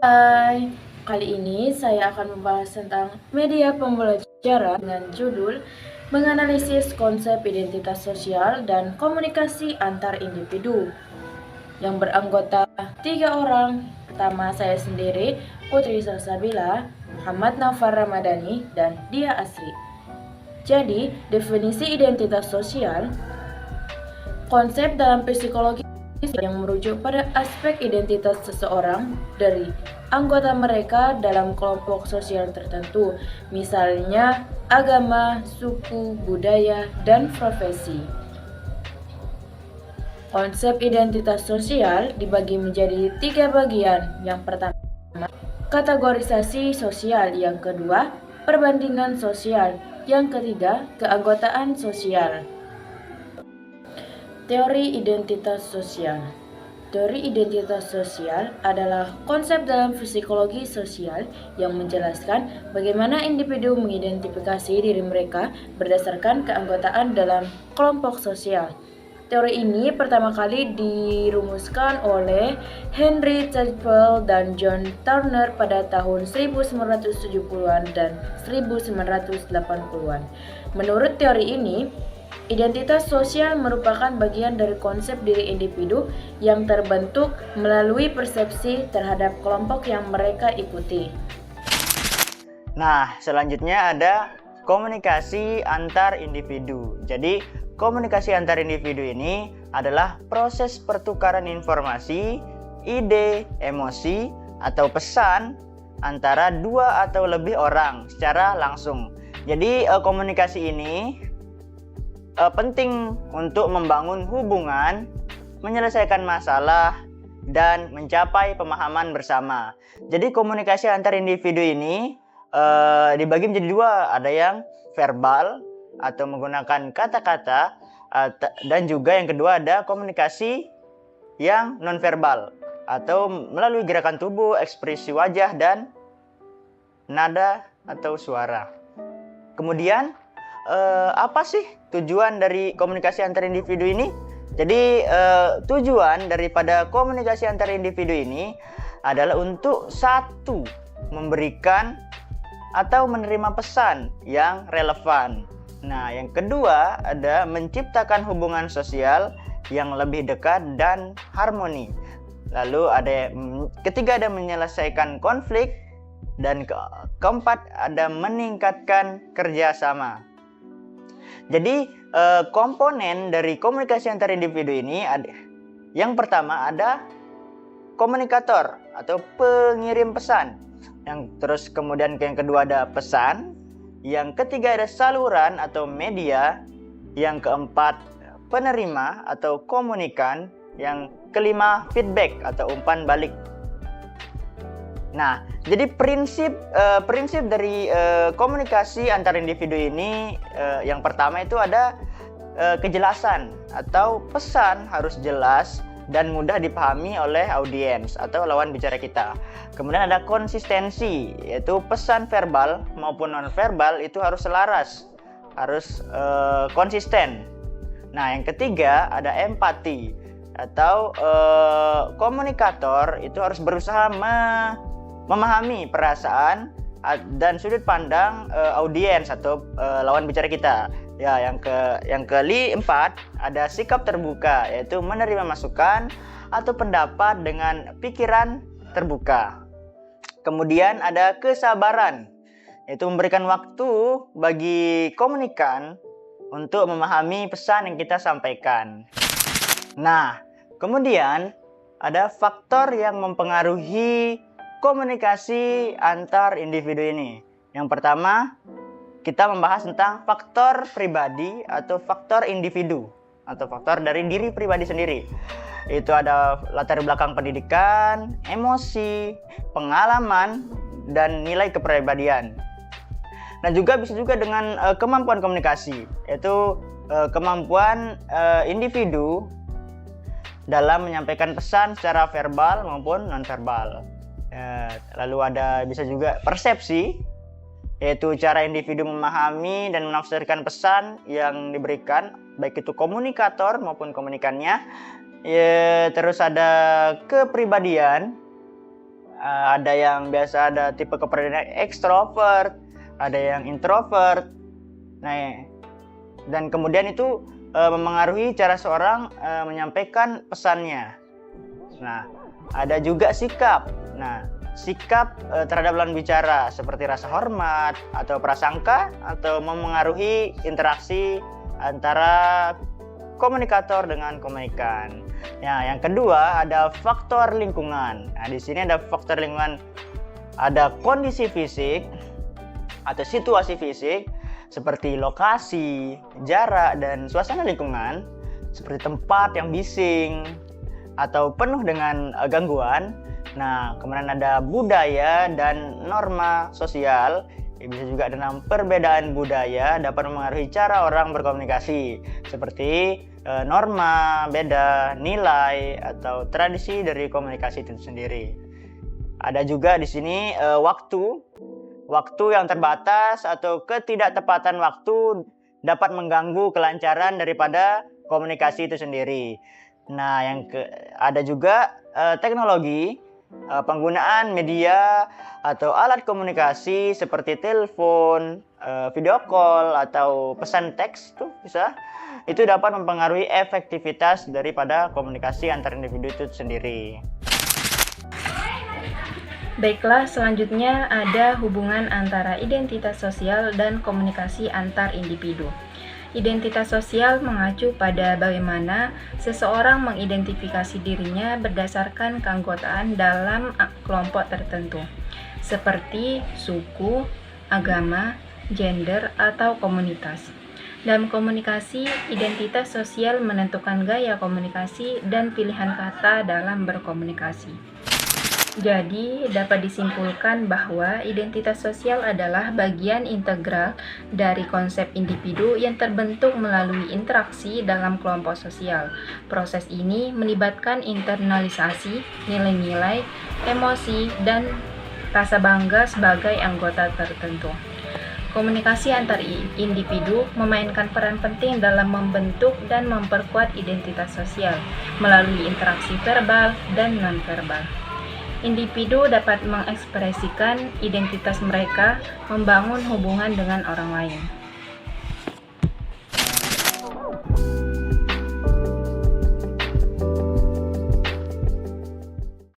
Hai, kali ini saya akan membahas tentang media pembelajaran dengan judul menganalisis konsep identitas sosial dan komunikasi antar individu yang beranggota 3 orang. Pertama, saya sendiri, Putri Salsabila, Muhammad Nafar Ramadhani, dan Dia Asri. Jadi, definisi identitas sosial, konsep dalam psikologi yang merujuk pada aspek identitas seseorang dari anggota mereka dalam kelompok sosial tertentu, misalnya agama, suku, budaya, dan profesi. Konsep identitas sosial dibagi menjadi 3 bagian. Yang pertama, kategorisasi sosial. Yang kedua, perbandingan sosial. Yang ketiga, keanggotaan sosial. Teori identitas sosial. Teori identitas sosial adalah konsep dalam psikologi sosial yang menjelaskan bagaimana individu mengidentifikasi diri mereka berdasarkan keanggotaan dalam kelompok sosial. Teori ini pertama kali dirumuskan oleh Henry Chappell dan John Turner pada tahun 1970-an dan 1980-an. Menurut teori ini, identitas sosial merupakan bagian dari konsep diri individu yang terbentuk melalui persepsi terhadap kelompok yang mereka ikuti. Nah, selanjutnya ada komunikasi antar individu. Jadi, komunikasi antar individu ini adalah proses pertukaran informasi, ide, emosi, atau pesan antara 2 atau lebih orang secara langsung. Jadi, komunikasi ini penting untuk membangun hubungan, menyelesaikan masalah, dan mencapai pemahaman bersama. Jadi komunikasi antar individu ini dibagi menjadi 2, ada yang verbal atau menggunakan kata-kata, dan juga yang kedua ada komunikasi yang nonverbal atau melalui gerakan tubuh, ekspresi wajah, dan nada atau suara. Kemudian apa sih tujuan dari komunikasi antar individu ini? Jadi tujuan daripada komunikasi antar individu ini adalah untuk satu, memberikan atau menerima pesan yang relevan. Nah, yang kedua ada menciptakan hubungan sosial yang lebih dekat dan harmoni. Lalu ketiga ada menyelesaikan konflik, dan keempat ada meningkatkan kerjasama. Jadi komponen dari komunikasi antar individu ini ada, yang pertama ada komunikator atau pengirim pesan, kemudian yang kedua ada pesan, yang ketiga ada saluran atau media, yang keempat penerima atau komunikan, yang kelima feedback atau umpan balik. Nah, jadi prinsip dari komunikasi antar individu ini, yang pertama itu ada kejelasan atau pesan harus jelas dan mudah dipahami oleh audiens atau lawan bicara kita. Kemudian ada konsistensi, yaitu pesan verbal maupun nonverbal itu harus selaras, harus konsisten. Nah, yang ketiga ada empati atau komunikator itu harus berusaha memahami perasaan dan sudut pandang audiens atau lawan bicara kita. Ya, yang keempat ada sikap terbuka, yaitu menerima masukan atau pendapat dengan pikiran terbuka. Kemudian ada kesabaran, yaitu memberikan waktu bagi komunikan untuk memahami pesan yang kita sampaikan. Nah, kemudian ada faktor yang mempengaruhi komunikasi antar individu ini. Yang pertama, kita membahas tentang faktor pribadi atau faktor individu atau faktor dari diri pribadi sendiri. Itu ada latar belakang pendidikan, emosi, pengalaman, dan nilai kepribadian. Nah, juga bisa juga dengan kemampuan komunikasi, yaitu kemampuan individu dalam menyampaikan pesan secara verbal maupun nonverbal. Lalu bisa juga persepsi, yaitu cara individu memahami dan menafsirkan pesan yang diberikan, baik itu komunikator maupun komunikannya. Terus ada kepribadian, ada yang biasa ada tipe kepribadian ekstrovert, ada yang introvert. Nah, dan kemudian itu memengaruhi cara seorang menyampaikan pesannya. Nah, ada juga sikap. Nah, sikap terhadap lawan bicara seperti rasa hormat atau prasangka atau memengaruhi interaksi antara komunikator dengan komunikan. Nah, yang kedua ada faktor lingkungan. Nah, di sini ada faktor lingkungan, ada kondisi fisik atau situasi fisik seperti lokasi, jarak, dan suasana lingkungan, seperti tempat yang bising atau penuh dengan gangguan. Nah, kemudian ada budaya dan norma sosial. Bisa juga dalam perbedaan budaya dapat memengaruhi cara orang berkomunikasi, seperti norma beda, nilai, atau tradisi dari komunikasi itu sendiri. Ada juga di sini waktu yang terbatas atau ketidaktepatan waktu dapat mengganggu kelancaran daripada komunikasi itu sendiri. Nah, ada juga teknologi, penggunaan media atau alat komunikasi seperti telepon, video call, atau pesan teks itu dapat mempengaruhi efektivitas daripada komunikasi antar individu itu sendiri. Baiklah, selanjutnya ada hubungan antara identitas sosial dan komunikasi antar individu. Identitas sosial mengacu pada bagaimana seseorang mengidentifikasi dirinya berdasarkan keanggotaan dalam kelompok tertentu, seperti suku, agama, gender, atau komunitas. Dalam komunikasi, identitas sosial menentukan gaya komunikasi dan pilihan kata dalam berkomunikasi. Jadi, dapat disimpulkan bahwa identitas sosial adalah bagian integral dari konsep individu yang terbentuk melalui interaksi dalam kelompok sosial. Proses ini melibatkan internalisasi, nilai-nilai, emosi, dan rasa bangga sebagai anggota tertentu. Komunikasi antar individu memainkan peran penting dalam membentuk dan memperkuat identitas sosial melalui interaksi verbal dan nonverbal. Individu dapat mengekspresikan identitas mereka, membangun hubungan dengan orang lain.